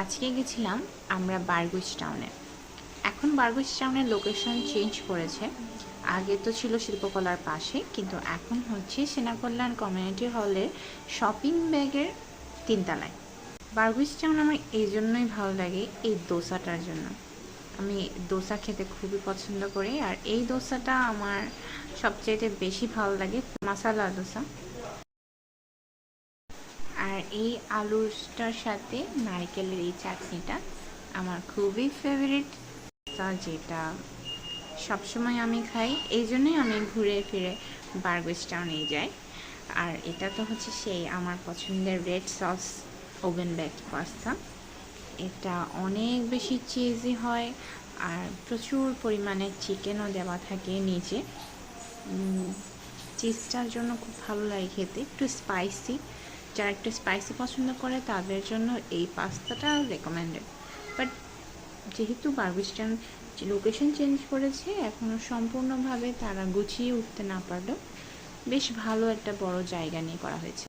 আজকে গেছিলাম আমরা বারগুইস টাউনে। এখন বারগুইস টাউনের লোকেশন চেঞ্জ করেছে। আগে তো ছিল শিল্পকলার পাশে, কিন্তু এখন হচ্ছে সেনাকল্যাণ কমিউনিটি হলের শপিং ব্যাগের 3 তলায়। বারগুইস টাউন আমার এই জন্যই ভালো লাগে, এই দোসাটার জন্য। আমি দোসা খেতে খুবই পছন্দ করি, আর এই দোসাটা আমার সবচেয়ে বেশি ভালো লাগে, মশালা দোসা। আর এই আলুটার সাথে নারকেলের এই চাটনিটা আমার খুবই ফেভারিট, যেটা সবসময় আমি খাই। এই জন্যই আমি ঘুরে ফিরে বারগুইস টাউনেই যাই। আর এটা তো হচ্ছে সেই আমার পছন্দের red sauce oven baked pasta. এটা অনেক বেশি চিজি হয়, আর প্রচুর পরিমাণে চিকেনও দেওয়া থাকে নিচে। চিজটার জন্য খুব ভালো লাগে খেতে, একটু স্পাইসি। যারা একটু স্পাইসি পছন্দ করে তাদের জন্য এই পাস্তাটা রেকমেন্ডেড। বাট যেহেতু বারগুইস টাউন লোকেশন চেঞ্জ করেছে, এখনও সম্পূর্ণভাবে তারা গুছিয়ে উঠতে না পারলেও বেশ ভালো একটা বড় জায়গা নিয়ে করা হয়েছে।